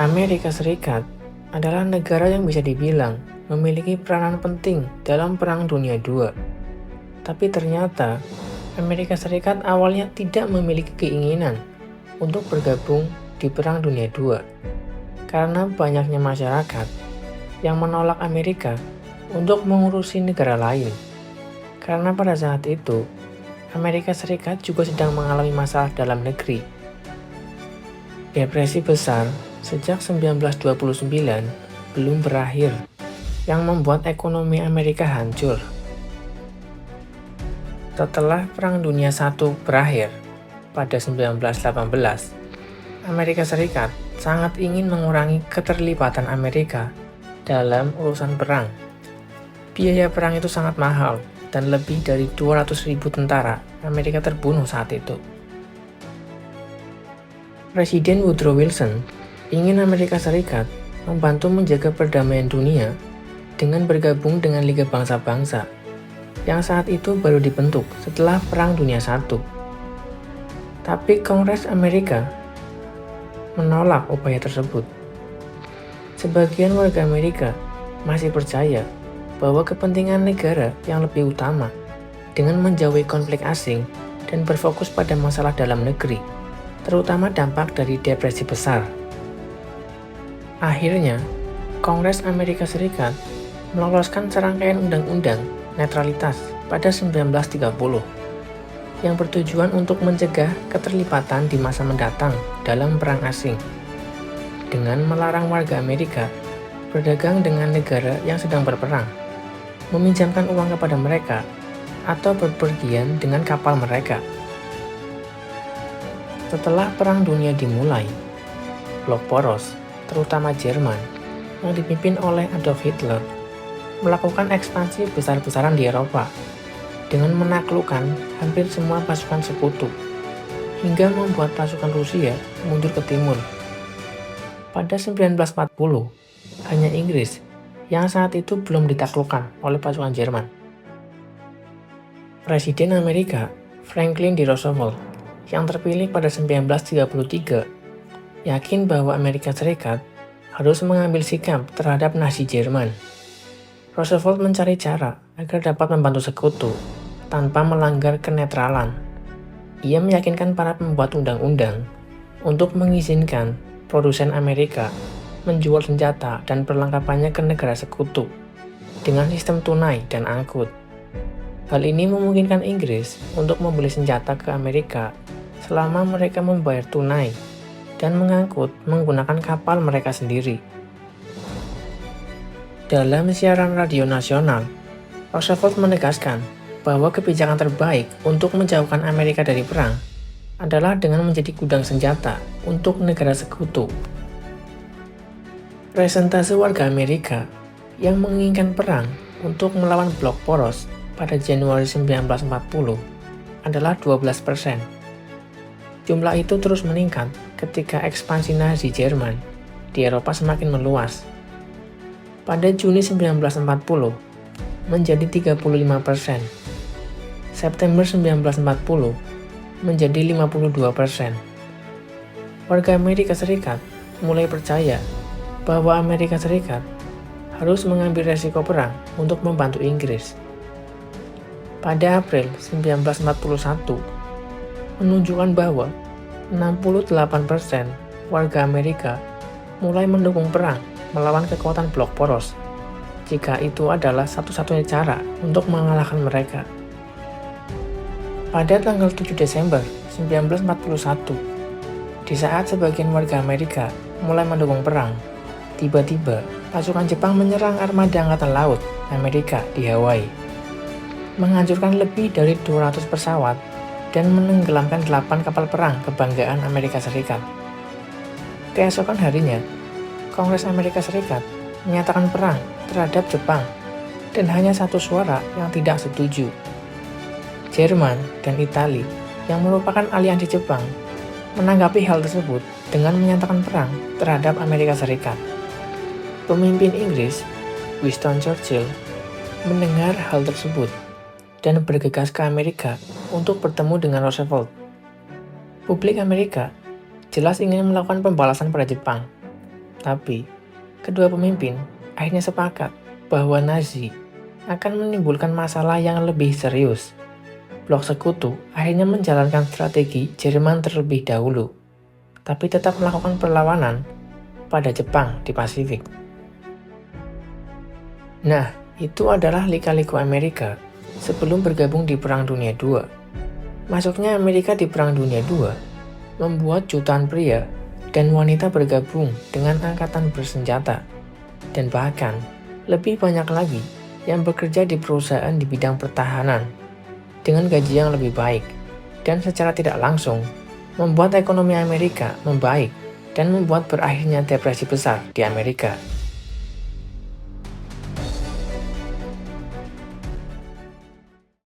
Amerika Serikat adalah negara yang bisa dibilang memiliki peranan penting dalam Perang Dunia II. Tapi ternyata Amerika Serikat awalnya tidak memiliki keinginan untuk bergabung di Perang Dunia II karena banyaknya masyarakat yang menolak Amerika untuk mengurusi negara lain. Karena pada saat itu, Amerika Serikat juga sedang mengalami masalah dalam negeri. Depresi besar sejak 1929 belum berakhir, yang membuat ekonomi Amerika hancur. Setelah Perang Dunia I berakhir pada 1918, Amerika Serikat sangat ingin mengurangi keterlibatan Amerika dalam urusan perang. Biaya perang itu sangat mahal dan lebih dari 200.000 tentara Amerika terbunuh saat itu. Presiden Woodrow Wilson ingin Amerika Serikat membantu menjaga perdamaian dunia dengan bergabung dengan Liga Bangsa-Bangsa yang saat itu baru dibentuk setelah Perang Dunia I. Tapi Kongres Amerika menolak upaya tersebut. Sebagian warga Amerika masih percaya bahwa kepentingan negara yang lebih utama dengan menjauhi konflik asing dan berfokus pada masalah dalam negeri, terutama dampak dari depresi besar. Akhirnya, Kongres Amerika Serikat meloloskan serangkaian undang-undang netralitas pada 1930 yang bertujuan untuk mencegah keterlibatan di masa mendatang dalam perang asing dengan melarang warga Amerika berdagang dengan negara yang sedang berperang, meminjamkan uang kepada mereka, atau berpergian dengan kapal mereka. Setelah Perang Dunia dimulai, blok poros, terutama Jerman, yang dipimpin oleh Adolf Hitler, melakukan ekspansi besar-besaran di Eropa dengan menaklukkan hampir semua pasukan sekutu, hingga membuat pasukan Rusia mundur ke timur. Pada 1940, hanya Inggris yang saat itu belum ditaklukkan oleh pasukan Jerman. Presiden Amerika Franklin D. Roosevelt yang terpilih pada 1933 yakin bahwa Amerika Serikat harus mengambil sikap terhadap Nazi Jerman. Roosevelt mencari cara agar dapat membantu sekutu tanpa melanggar kenetralan. Ia meyakinkan para pembuat undang-undang untuk mengizinkan produsen Amerika menjual senjata dan perlengkapannya ke negara sekutu dengan sistem tunai dan angkut. Hal ini memungkinkan Inggris untuk membeli senjata ke Amerika selama mereka membayar tunai dan mengangkut menggunakan kapal mereka sendiri. Dalam siaran radio nasional, Roosevelt menegaskan bahwa kebijakan terbaik untuk menjauhkan Amerika dari perang adalah dengan menjadi gudang senjata untuk negara sekutu. Persentase warga Amerika yang menginginkan perang untuk melawan blok poros pada Januari 1940 adalah 12%. Jumlah itu terus meningkat ketika ekspansi Nazi Jerman di Eropa semakin meluas. Pada Juni 1940 menjadi 35%, September 1940 menjadi 52%. Warga Amerika Serikat mulai percaya bahwa Amerika Serikat harus mengambil resiko perang untuk membantu Inggris. Pada April 1941, menunjukkan bahwa 68% warga Amerika mulai mendukung perang melawan kekuatan blok poros, jika itu adalah satu-satunya cara untuk mengalahkan mereka. Pada tanggal 7 Desember 1941, di saat sebagian warga Amerika mulai mendukung perang, tiba-tiba pasukan Jepang menyerang armada angkatan laut Amerika di Hawaii, menghancurkan lebih dari 200 pesawat dan menenggelamkan 8 kapal perang kebanggaan Amerika Serikat. Keesokan harinya, Kongres Amerika Serikat menyatakan perang terhadap Jepang dan hanya satu suara yang tidak setuju. Jerman dan Italia yang merupakan aliansi Jepang menanggapi hal tersebut dengan menyatakan perang terhadap Amerika Serikat. Pemimpin Inggris, Winston Churchill, mendengar hal tersebut dan bergegas ke Amerika untuk bertemu dengan Roosevelt. Publik Amerika jelas ingin melakukan pembalasan pada Jepang. Tapi, kedua pemimpin akhirnya sepakat bahwa Nazi akan menimbulkan masalah yang lebih serius. Blok Sekutu akhirnya menjalankan strategi Jerman terlebih dahulu, tapi tetap melakukan perlawanan pada Jepang di Pasifik. Nah, itu adalah lika-liku Amerika sebelum bergabung di Perang Dunia II. Masuknya Amerika di Perang Dunia II membuat jutaan pria dan wanita bergabung dengan angkatan bersenjata, dan bahkan lebih banyak lagi yang bekerja di perusahaan di bidang pertahanan dengan gaji yang lebih baik, dan secara tidak langsung membuat ekonomi Amerika membaik dan membuat berakhirnya depresi besar di Amerika.